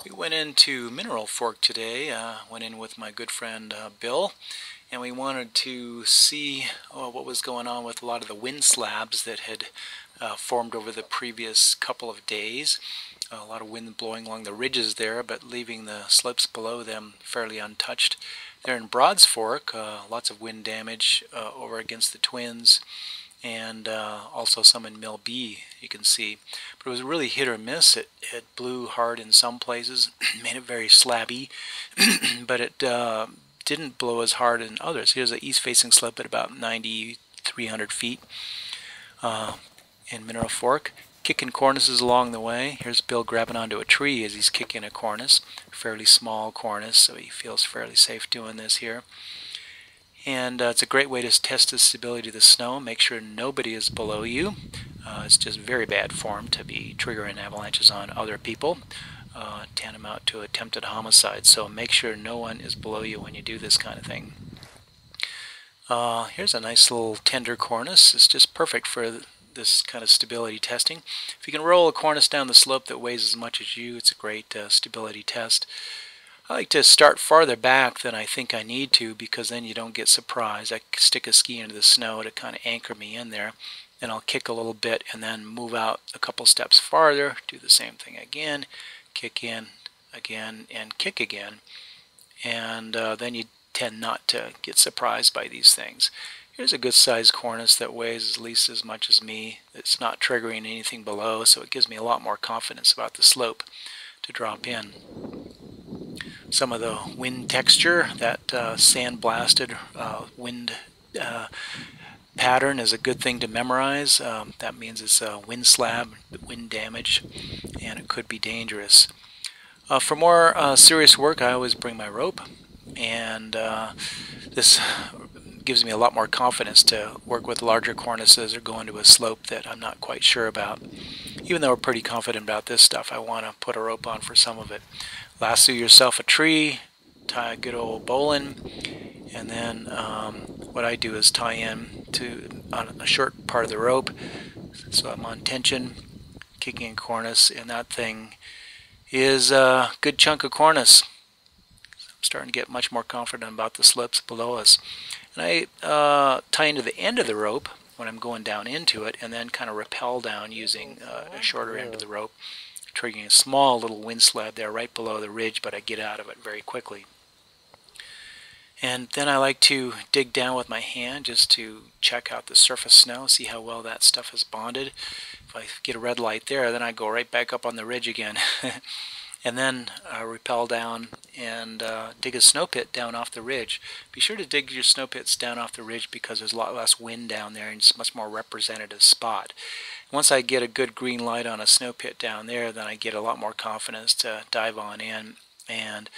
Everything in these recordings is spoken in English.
We went into Mineral Fork today, went in with my good friend Bill, and we wanted to see what was going on with a lot of the wind slabs that had formed over the previous couple of days. A lot of wind blowing along the ridges there, but leaving the slopes below them fairly untouched. There in Broads Fork, lots of wind damage over against the Twins, and also some in Mill B, you can see. But it was really hit or miss. It blew hard in some places, made it very slabby, but it didn't blow as hard in others. Here's an east-facing slope at about 9,300 feet in Mineral Fork. Kicking cornices along the way. Here's Bill grabbing onto a tree as he's kicking a cornice, a fairly small cornice, so he feels fairly safe doing this here. And it's a great way to test the stability of the snow. Make sure nobody is below you. It's just very bad form to be triggering avalanches on other people, tantamount to attempted homicide. So make sure no one is below you when you do this kind of thing. Here's a nice little tender cornice. It's just perfect for this kind of stability testing. If you can roll a cornice down the slope that weighs as much as you, it's a great stability test. I like to start farther back than I think I need to, because then you don't get surprised. I stick a ski into the snow to kind of anchor me in there. Then I'll kick a little bit and then move out a couple steps farther, do the same thing again, kick in again and kick again. And then you tend not to get surprised by these things. Here's a good sized cornice that weighs at least as much as me. It's not triggering anything below, so it gives me a lot more confidence about the slope to drop in. Some of the wind texture, that sandblasted wind pattern is a good thing to memorize. That means it's a wind slab, wind damage, and it could be dangerous. For more serious work, I always bring my rope, and this gives me a lot more confidence to work with larger cornices or go into a slope that I'm not quite sure about. Even though we're pretty confident about this stuff, I want to put a rope on for some of it. Lasso yourself a tree, tie a good old bowline, and then what I do is tie in on a short part of the rope, so I'm on tension, kicking a cornice, and that thing is a good chunk of cornice. I'm starting to get much more confident about the slopes below us. And I tie into the end of the rope when I'm going down into it, and then kind of rappel down using a shorter end of the rope, triggering a small little wind slab there right below the ridge, but I get out of it very quickly. And then I like to dig down with my hand just to check out the surface snow, see how well that stuff is bonded. If I get a red light there, then I go right back up on the ridge again. And then rappel down and dig a snow pit down off the ridge. Be sure to dig your snow pits down off the ridge, because there's a lot less wind down there and it's a much more representative spot. Once I get a good green light on a snow pit down there, then I get a lot more confidence to dive on in and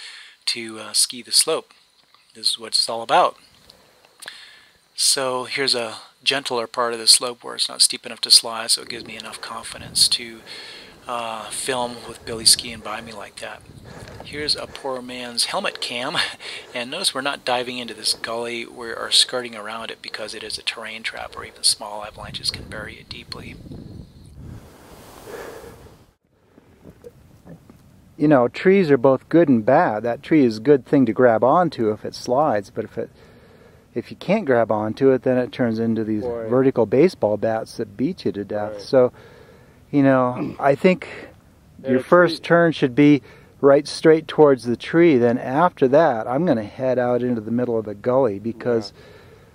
to ski the slope. This is what it's all about. So here's a gentler part of the slope where it's not steep enough to slide, so it gives me enough confidence to film with Billy skiing by me like that. Here's a poor man's helmet cam, and notice we're not diving into this gully, we are skirting around it because it is a terrain trap, or even small avalanches can bury it deeply. You know, trees are both good and bad. That tree is a good thing to grab onto if it slides, but if you can't grab onto it, then it turns into these vertical baseball bats that beat you to death. So, you know, I think your first turn should be right straight towards the tree. Then after that, I'm going to head out into the middle of the gully, because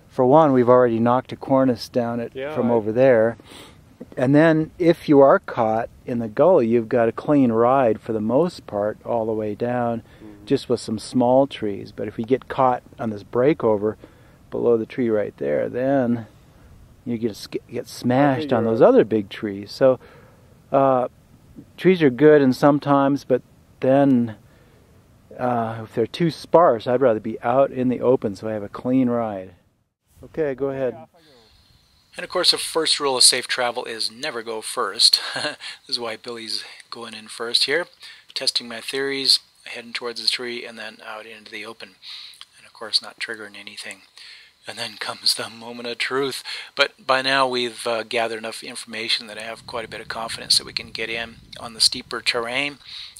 for one, we've already knocked a cornice down from over there. And then if you are caught in the gully, you've got a clean ride for the most part all the way down, just with some small trees. But if you get caught on this breakover below the tree right there, then you get smashed on those other big trees. So trees are good and sometimes, but then if they're too sparse, I'd rather be out in the open so I have a clean ride. Okay, go ahead. And of course, the first rule of safe travel is never go first. This is why Billy's going in first here, testing my theories, heading towards the tree, and then out into the open. And of course, not triggering anything. And then comes the moment of truth. But by now we've gathered enough information that I have quite a bit of confidence that we can get in on the steeper terrain.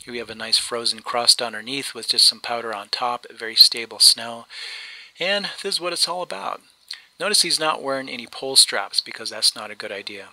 Here we have a nice frozen crust underneath with just some powder on top, very stable snow. And this is what it's all about. Notice he's not wearing any pole straps because that's not a good idea.